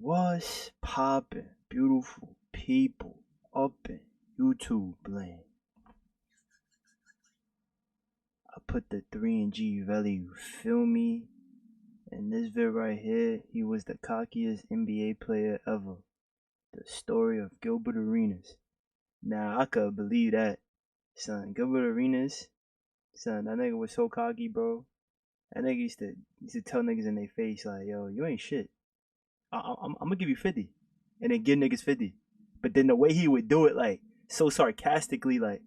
What's poppin', beautiful people up in YouTube land? I put the 3 and G value, feel me? In this vid right here, he was the cockiest NBA player ever. The story of Gilbert Arenas. Now I could believe that, son. Gilbert Arenas, son, that nigga was so cocky, bro. That nigga used to tell niggas in their face like, "Yo, you ain't shit. I'm gonna give you 50," and then give niggas 50. But then the way he would do it, like so sarcastically, like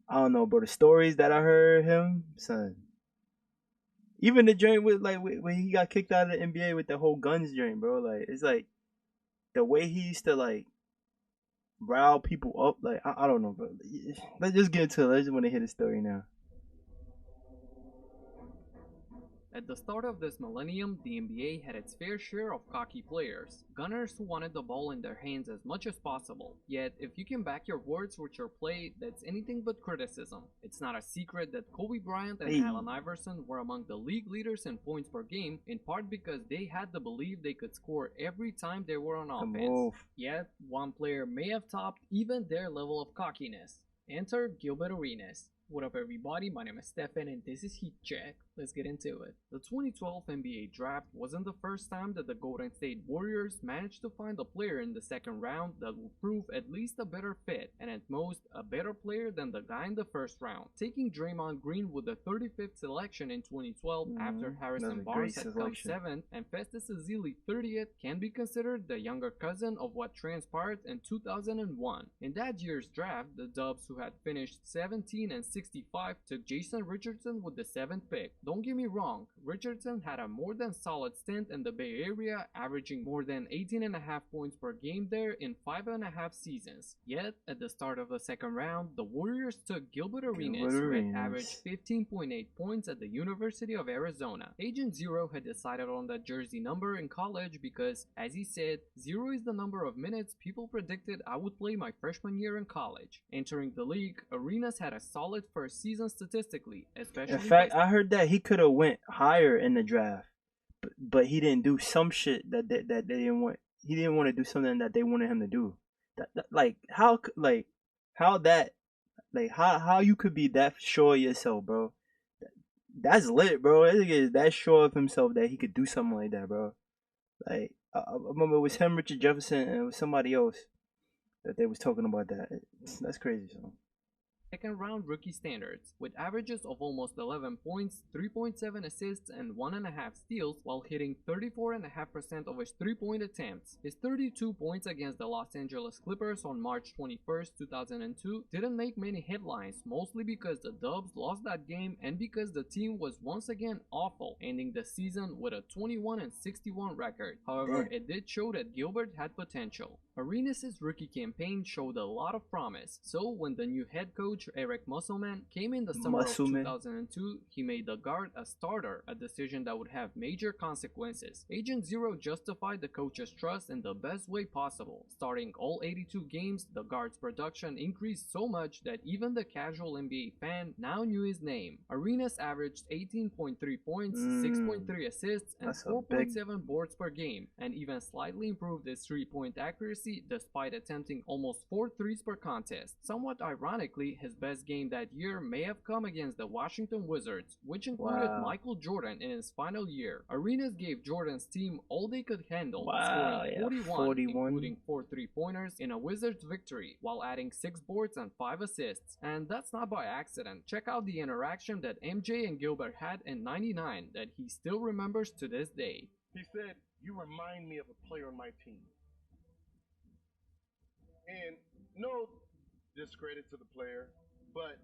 I don't know, bro. The stories that I heard him, son. Even the joint with like when he got kicked out of the NBA with the whole guns joint, bro. Like it's like the way he used to like rile people up. Like I don't know, bro. Let's just get into it. I just want to hear the story now. At the start of this millennium, the NBA had its fair share of cocky players, gunners who wanted the ball in their hands as much as possible. Yet, if you can back your words with your play, that's anything but criticism. It's not a secret that Kobe Bryant and Hey, Allen Iverson were among the league leaders in points per game, in part because they had the belief they could score every time they were on come offense. off. Yet, one player may have topped even their level of cockiness. Enter Gilbert Arenas. What up everybody, my name is Stefan and this is Heat Check. Let's get into it. The 2012 NBA Draft wasn't the first time that the Golden State Warriors managed to find a player in the second round that would prove at least a better fit and at most a better player than the guy in the first round. Taking Draymond Green with the 35th selection in 2012 after That's Harrison a great Barnes had come selection. 7th and Festus Ezeli 30th can be considered the younger cousin of what transpired in 2001. In that year's draft, the Dubs, who had finished 17 and 65, took Jason Richardson with the 7th pick. Don't get me wrong, Richardson had a more than solid stint in the Bay Area, averaging more than 18.5 points per game there in 5.5 seasons. Yet, at the start of the second round, the Warriors took Gilbert Arenas, Gilbert who had averaged Arenas. 15.8 points at the University of Arizona. Agent Zero had decided on that jersey number in college because, as he said, 0 is the number of minutes people predicted I would play my freshman year in college. Entering the league, Arenas had a solid first season statistically, especially In fact, I heard that he could have went higher in the draft, but he didn't do some shit that they didn't want. He didn't want to do something that they wanted him to do. Like how that like how you could be that sure of yourself, bro. That's lit, bro. That nigga is that sure of himself that he could do something like that, bro. Like I remember it was him, Richard Jefferson, and it was somebody else that they was talking about that. That's crazy, so. second round rookie standards, with averages of almost 11 points, 3.7 assists, and 1.5 steals, while hitting 34.5% of his 3-point attempts. His 32 points against the Los Angeles Clippers on March 21st, 2002 didn't make many headlines, mostly because the Dubs lost that game and because the team was once again awful, ending the season with a 21-61 record. However, Damn. it did show that Gilbert had potential. Arenas' rookie campaign showed a lot of promise, so when the new head coach Eric Musselman came in the summer of Muscleman. 2002, he made the guard a starter, a decision that would have major consequences. Agent Zero justified the coach's trust in the best way possible. Starting all 82 games, the guard's production increased so much that even the casual NBA fan now knew his name. Arenas averaged 18.3 points, 6.3 assists, and That's a big 4.7 boards per game, and even slightly improved his 3-point accuracy despite attempting almost 4 threes per contest. Somewhat ironically, his best game that year may have come against the Washington Wizards, which included wow. Michael Jordan in his final year. Arenas gave Jordan's team all they could handle, Wow, scoring yeah, 41, 41. including 4 3-pointers in a Wizards victory, while adding 6 boards and 5 assists. And that's not by accident. Check out the interaction that MJ and Gilbert had in '99 that he still remembers to this day. He said, "You remind me of a player on my team." And no discredit to the player, but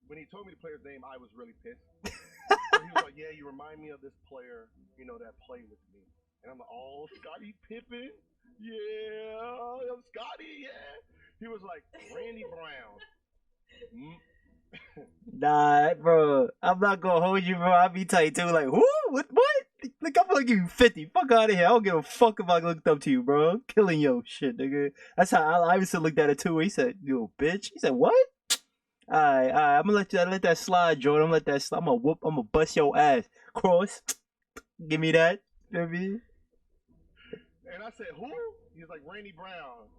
when he told me the player's name, I was really pissed. So he was like, "Yeah, you remind me of this player, that played with me." And I'm like, "Oh, Scottie Pippen? Yeah, Scottie, yeah." He was like, "Randy Brown." Nah, bro. I'm not gonna hold you, bro. I'll be tight too. Like, who? What? Look, I'm gonna give you 50. Fuck out of here. I don't give a fuck if I looked up to you, bro. I'm killing your shit, nigga. That's how Iverson looked at it too. He said, "You bitch." He said, "What?" Alright. I'm gonna let that slide, Jordan. I'm gonna let that slide. I'm gonna bust your ass. Cross. Give me that. You know what I mean? And I said, who? He's like, Randy Brown.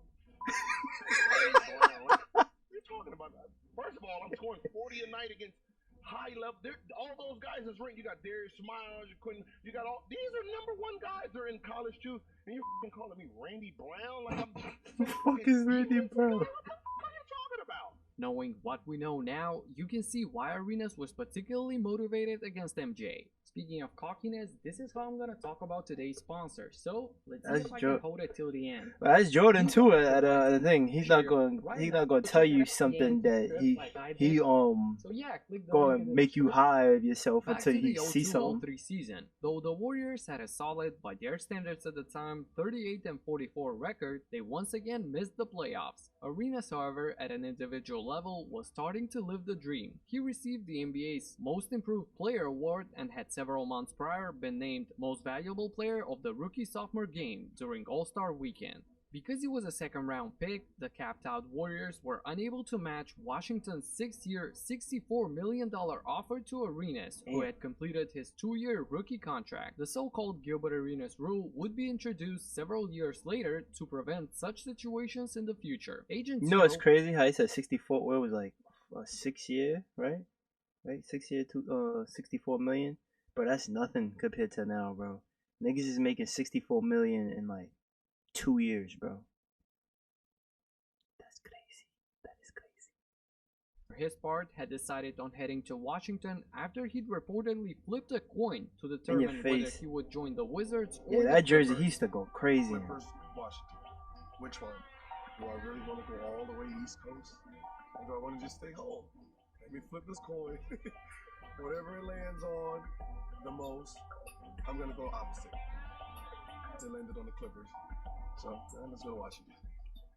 Randy Brown. What are you talking about? First of all, I'm scoring 40 a night against high level. All those guys is ranked. You got Darius Smiles, you got all. These are #1 guys. They're in college too. And you're calling me Randy Brown? Like I'm. The fuck is Randy Brown? What are you talking about? Knowing what we know now, you can see why Arenas was particularly motivated against MJ. Speaking of cockiness, this is how I'm gonna talk about today's sponsor. So let's see if I can hold it till the end. Well, that's Jordan too. At the thing, he's not going to tell you something that he So yeah, going to make you hide yourself back until to the you see something. 02-03 season. Though the Warriors had a solid, by their standards at the time, 38-44 record, they once again missed the playoffs. Arenas, however, at an individual level, was starting to live the dream. He received the NBA's Most Improved Player award and had several months prior been named Most Valuable Player of the Rookie-Sophomore game during All-Star Weekend. Because he was a second-round pick, the capped-out Warriors were unable to match Washington's 6-year, $64 million offer to Arenas, who had completed his 2-year rookie contract. The so-called Gilbert Arenas rule would be introduced several years later to prevent such situations in the future. Agent You know what's crazy? How he said 64? Where it was like a 6-year, right? Right, 6-year, 64 million. Bro, that's nothing compared to now, bro. Niggas is making 64 million in like 2 years, bro. That's crazy. That is crazy. For his part, had decided on heading to Washington after he'd reportedly flipped a coin to determine whether he would join the Wizards or that jersey, he used to go crazy. First Washington. Which one? Do I really want to go all the way East Coast? Or do I want to just stay home? Let me flip this coin. Whatever it lands on the most, I'm going to go opposite. It landed on the Clippers. So, let's go to Washington.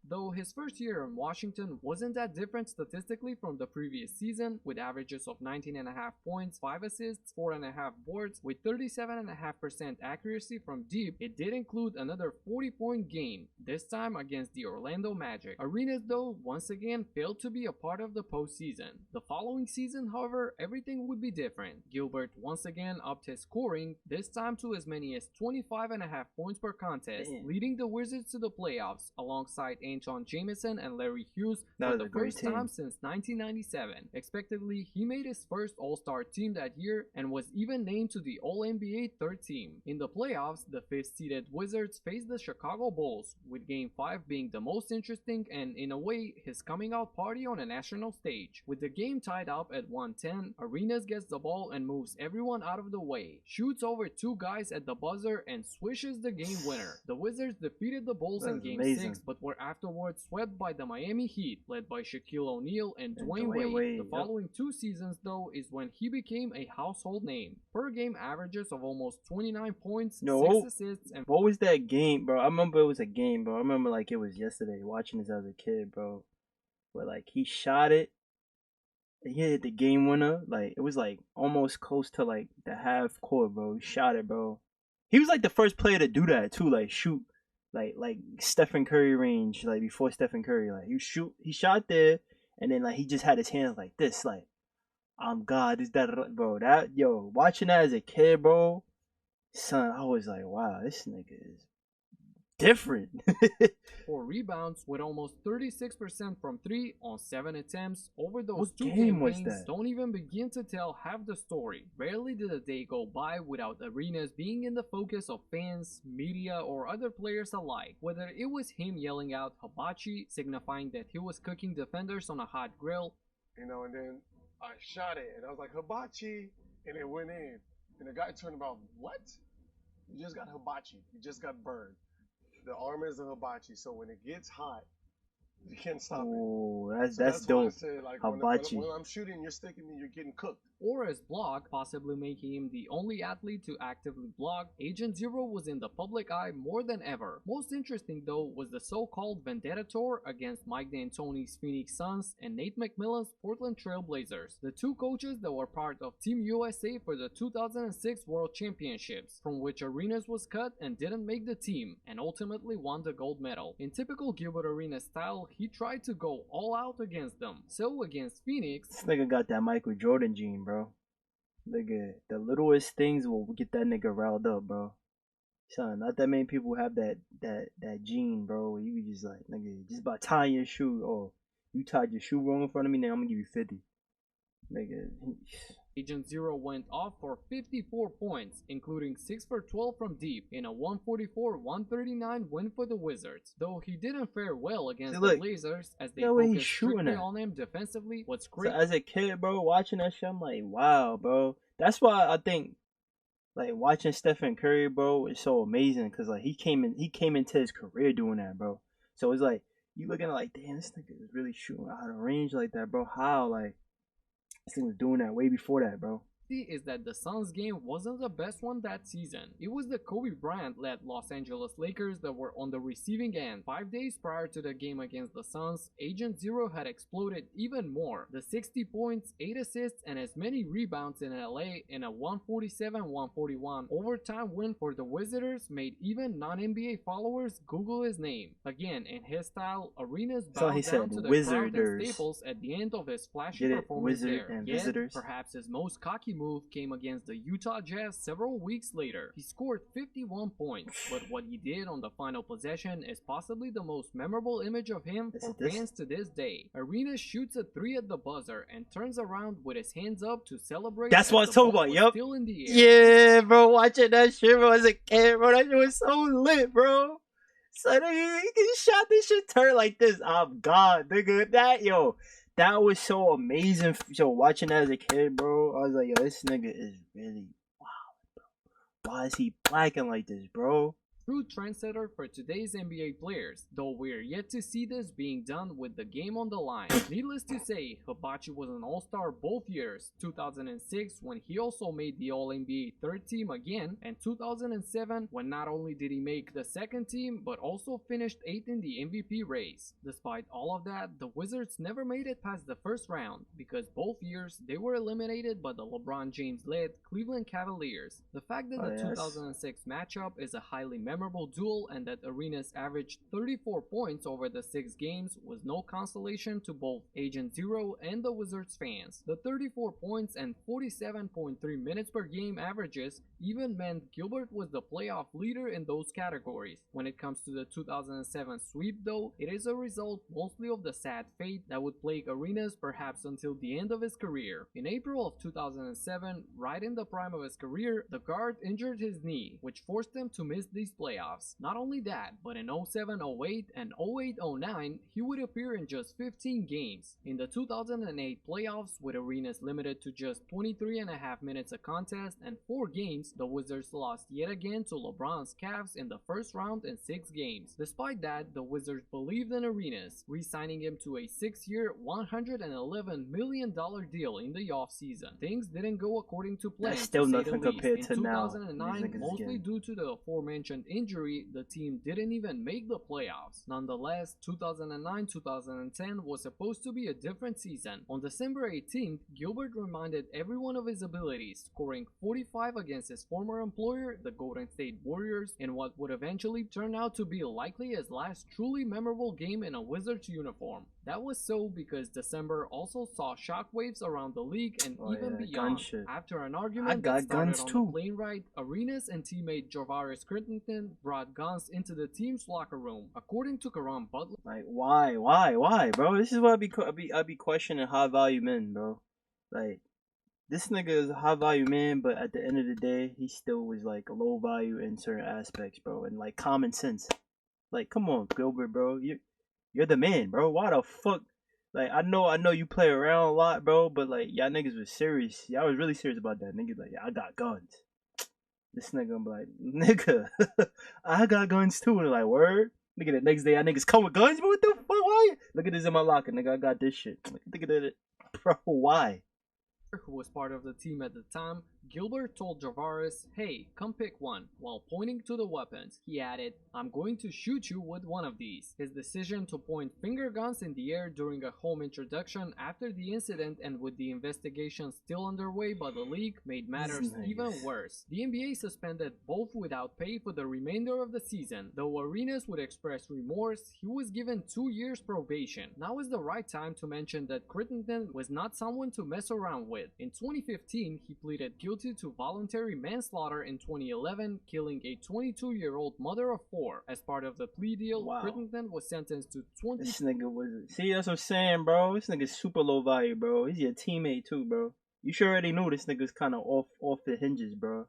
Though his first year in Washington wasn't that different statistically from the previous season, with averages of 19.5 points, 5 assists, 4.5 boards, with 37.5% accuracy from deep, it did include another 40-point game, this time against the Orlando Magic. Arenas, though, once again failed to be a part of the postseason. The following season, however, everything would be different. Gilbert once again upped his scoring, this time to as many as 25.5 points per contest, leading the Wizards to the playoffs, alongside Anton Jamison and Larry Hughes for the first time since 1997. Expectedly, he made his first All-Star team that year and was even named to the All-NBA third team. In the playoffs, the 5th-seeded Wizards faced the Chicago Bulls, with Game 5 being the most interesting and, in a way, his coming-out party on a national stage. With the game tied up at 110, Arenas gets the ball and moves everyone out of the way, shoots over 2 guys at the buzzer, and swishes the game winner. The Wizards defeated the Bulls in Game 6, but were afterwards swept by the Miami Heat, led by Shaquille O'Neal and Dwayne Wade. The following 2 seasons, though, is when he became a household name. Per game averages of almost 29 points, 6 assists, and... What was that game, bro? I remember it was a game, bro. I remember like it was yesterday, watching this as a kid, bro. Where like he shot it, and he hit the game winner. Like it was like almost close to like the half court, bro. He shot it, bro. He was like the first player to do that too, like shoot. Like Stephen Curry range, like before Stephen Curry, like he shot there, and then like he just had his hands like this, like I'm God, is that bro? That watching that as a kid, bro, son, I was like, wow, this nigga is different. 4 rebounds with almost 36% from 3 on 7 attempts over those what 2 game was campaigns that? Don't even begin to tell half the story. Rarely did a day go by without Arenas being in the focus of fans, media, or other players alike. Whether it was him yelling out hibachi, signifying that he was cooking defenders on a hot grill, and then I shot it and I was like hibachi, and it went in, and the guy turned about, what? You just got hibachi, you just got burned. The arm is a hibachi, so when it gets hot, you can't stop it. Oh, that's dope. Why I said, like, hibachi. When I'm shooting, you're sticking me, you're getting cooked. Or as blocked, possibly making him the only athlete to actively block, Agent Zero was in the public eye more than ever. Most interesting though was the so-called Vendetta Tour against Mike D'Antoni's Phoenix Suns and Nate McMillan's Portland Trail Blazers, the 2 coaches that were part of Team USA for the 2006 World Championships, from which Arenas was cut and didn't make the team, and ultimately won the gold medal. In typical Gilbert Arenas style, he tried to go all out against them. So against Phoenix, this nigga got that Michael Jordan gene, bro. Nigga, the littlest things will get that nigga riled up, bro. Son, not that many people have that gene, bro. Where you just like, nigga, just by tying your shoe, or you tied your shoe wrong in front of me, now I'm gonna give you 50, nigga. Agent Zero went off for 54 points, including 6 for 12 from deep in a 144-139 win for the Wizards. Though he didn't fare well against See, the look, Blazers as they that way he's focused shooting strictly at. on him defensively, what's So great. as a kid, bro, watching that shit, I'm like, wow, bro. That's why I think like watching Stephen Curry, bro, is so amazing because like he came into his career doing that, bro. So it's like you looking at like, damn, this nigga is really shooting out of range like that, bro. How like this nigga was doing that way before that, bro. Is that the Suns game wasn't the best one that season. It was the Kobe Bryant-led Los Angeles Lakers that were on the receiving end. 5 days prior to the game against the Suns, Agent Zero had exploded even more. The 60 points, 8 assists, and as many rebounds in LA in a 147-141 overtime win for the Wizards made even non-NBA followers Google his name. Again, in his style, Arenas bowed down to the crowd and Staples at the end of his flashy performance there. Yet, perhaps his most cocky move came against the Utah Jazz several weeks later. He scored 51 points, but what he did on the final possession is possibly the most memorable image of him for fans to this day. Arenas shoots a 3 at the buzzer and turns around with his hands up to celebrate. That's what I'm talking about, yup. Still in the air. Yeah, bro, watching that shit, bro, as a kid, bro, that shit was so lit, bro. So he shot this shit turn like this. I'm God, nigga. That was so amazing. So watching that as a kid, bro, I was like, yo, this nigga is really wow, bro. Why is he blacking like this, bro? True trendsetter for today's NBA players, though we're yet to see this being done with the game on the line. Needless to say, Hibachi was an all-star both years, 2006 when he also made the All-NBA third team again, and 2007 when not only did he make the second team, but also finished 8th in the MVP race. Despite all of that, the Wizards never made it past the first round, because both years they were eliminated by the LeBron James-led Cleveland Cavaliers. The fact that the 2006 matchup is a highly memorable duel and that Arenas averaged 34 points over the 6 games was no consolation to both Agent Zero and the Wizards fans. The 34 points and 47.3 minutes per game averages even meant Gilbert was the playoff leader in those categories. When it comes to the 2007 sweep though, it is a result mostly of the sad fate that would plague Arenas perhaps until the end of his career. In April of 2007, right in the prime of his career, the guard injured his knee, which forced him to miss these playoffs. Not only that, but in 07-08 and 08-09, he would appear in just 15 games. In the 2008 playoffs, with Arenas limited to just 23.5 minutes a contest and 4 games, the Wizards lost yet again to LeBron's Cavs in the first round in 6 games. Despite that, the Wizards believed in Arenas, re-signing him to a 6-year, $111 million deal in the offseason. Things didn't go according to plan. That's still nothing compared to now. In 2009, mostly due to the aforementioned injury, the team didn't even make the playoffs. Nonetheless, 2009-2010 was supposed to be a different season. On December 18th, Gilbert reminded everyone of his abilities, scoring 45 against his former employer, the Golden State Warriors, in what would eventually turn out to be likely his last truly memorable game in a Wizards uniform. That was so because December also saw shockwaves around the league and even beyond. After an argument that started on the plane ride, Arenas and teammate Javaris Crittenton brought guns into the team's locker room. According to Caron Butler, like why, bro? This is what I be questioning high value men, bro. Like this nigga is a high value man, but at the end of the day, he still was like low value in certain aspects, bro, and like common sense. Like, come on, Gilbert, bro, you're the man, bro. Why the fuck? Like, I know you play around a lot, bro, but like y'all niggas was serious. Y'all was really serious about that. Niggas like, yeah, I got guns. This nigga gonna be like, nigga, I got guns too. And like, word? Nigga, the next day, y'all niggas come with guns, but what the fuck? Why? Look at this in my locker, nigga. I got this shit. Look at it, bro. Why? Who was part of the team at the time, Gilbert told Javaris, "Hey, come pick one." While pointing to the weapons, he added, "I'm going to shoot you with one of these." His decision to point finger guns in the air during a home introduction after the incident and with the investigation still underway by the league made matters even worse. The NBA suspended both without pay for the remainder of the season. Though Arenas would express remorse, he was given 2 years probation. Now is the right time to mention that Crittenton was not someone to mess around with. In 2015, he pleaded guilty guilty to voluntary manslaughter in 2011, killing a 22-year-old mother of 4. As part of the plea deal, Wow. Crittenden was sentenced to 20. This nigga was. See, that's what I'm saying, bro. This nigga's super low value, bro. He's your teammate too, bro. You sure already knew this nigga's kind of off the hinges, bro.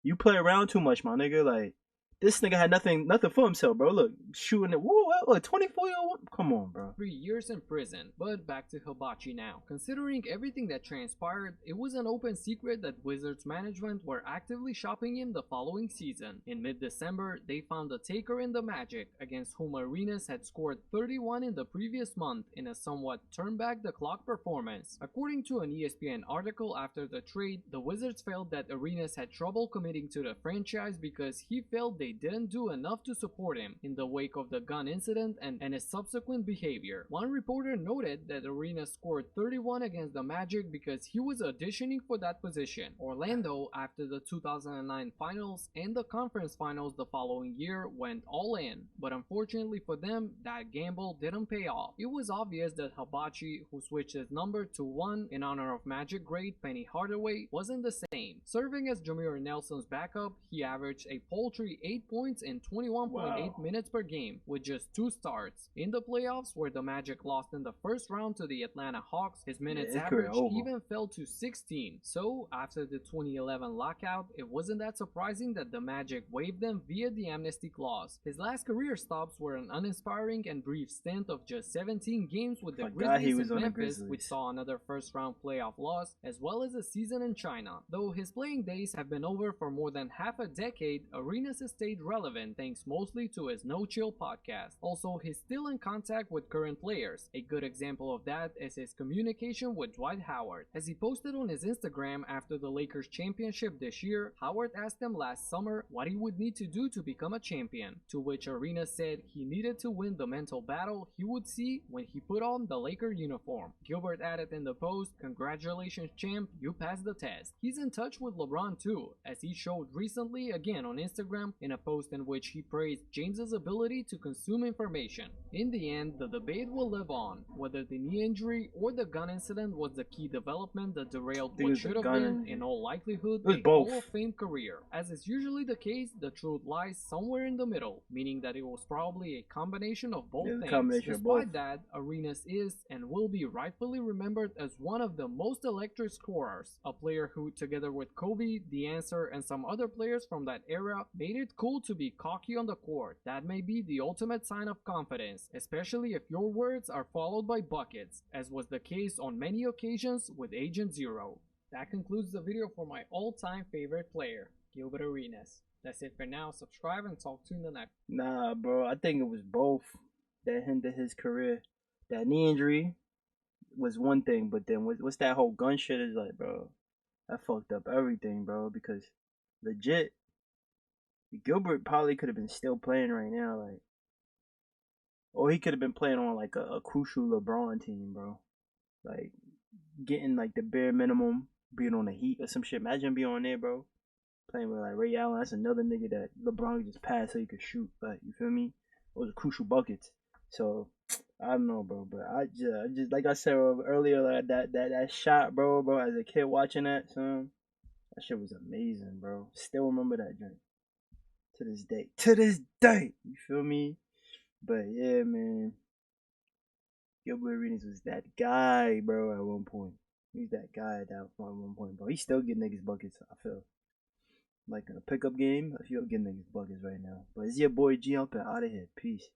You play around too much, my nigga. Like, this nigga had nothing for himself, bro. Look, shooting it. Whoa, what, 24-year-old? Come on, bro. 3 years in prison. But back to Hibachi now. Considering everything that transpired, it was an open secret that Wizards management were actively shopping him the following season. In mid-December, they found a taker in the Magic, against whom Arenas had scored 31 in the previous month in a somewhat turn-back-the-clock performance. According to an ESPN article after the trade, the Wizards felt that Arenas had trouble committing to the franchise because he felt they didn't do enough to support him in the wake of the gun incident and his subsequent behavior. One reporter noted that Arenas scored 31 against the Magic because he was auditioning for that position. Orlando, after the 2009 finals and the conference finals the following year, went all in, but unfortunately for them, that gamble didn't pay off. It was obvious that Hibachi, who switched his number to 1 in honor of Magic great Penny Hardaway, wasn't the same. Serving as Jameer Nelson's backup, he averaged a paltry 8 points in 21.8 minutes per game with just 2 starts. In the playoffs, where the Magic lost in the first round to the Atlanta Hawks, his minutes average even fell to 16. So, after the 2011 lockout, it wasn't that surprising that the Magic waived them via the amnesty clause. His last career stops were an uninspiring and brief stint of just 17 games with the Grizzlies in Memphis, which saw another first-round playoff loss, as well as a season in China. Though his playing days have been over for more than half a decade, Arenas has stayed relevant thanks mostly to his No Chill podcast. Also, he's still in contact with current players. A good example of that is his communication with Dwight Howard. As he posted on his Instagram after the Lakers championship this year, Howard asked him last summer what he would need to do to become a champion, to which Arenas said he needed to win the mental battle he would see when he put on the Laker uniform. Gilbert added in the post, "Congratulations champ, you passed the test." He's in touch with LeBron too, as he showed recently again on Instagram in a post in which he praised James's ability to consume information. In the end, the debate will live on, whether the knee injury or the gun incident was the key development that derailed what should have been, in all likelihood, a Hall of Fame career. As is usually the case, the truth lies somewhere in the middle, meaning that it was probably a combination of both things. Despite that, Arenas is and will be rightfully remembered as one of the most electric scorers, a player who, together with Kobe, The Answer, and some other players from that era, made it cool to be cocky on the court. That may be the ultimate sign of confidence, especially if your words are followed by buckets, as was the case on many occasions with Agent Zero. That concludes the video for my all-time favorite player, Gilbert Arenas. That's it for now. Subscribe and talk to you in the next. Nah, bro. I think it was both that hindered his career. That knee injury was one thing, but then what's that whole gun shit is like, bro. That fucked up everything, bro. Because legit, Gilbert probably could have been still playing right now, like, or he could have been playing on like a crucial LeBron team, bro. Like getting like the bare minimum, being on the Heat or some shit. Imagine being on there, bro. Playing with like Ray Allen. That's another nigga that LeBron could just pass so he could shoot. Like, you feel me? Those are crucial buckets. So I don't know, bro. But I just like I said earlier, like that shot, bro. As a kid watching that, son, that shit was amazing, bro. Still remember that drink to this day. To this day, you feel me? But yeah, man. Gilbert Arenas was that guy, bro. At one point, he's that guy at one point, bro. He still getting niggas buckets. I feel like in a pickup game, I feel getting niggas buckets right now. But it's your boy G. I'm out of here. Peace.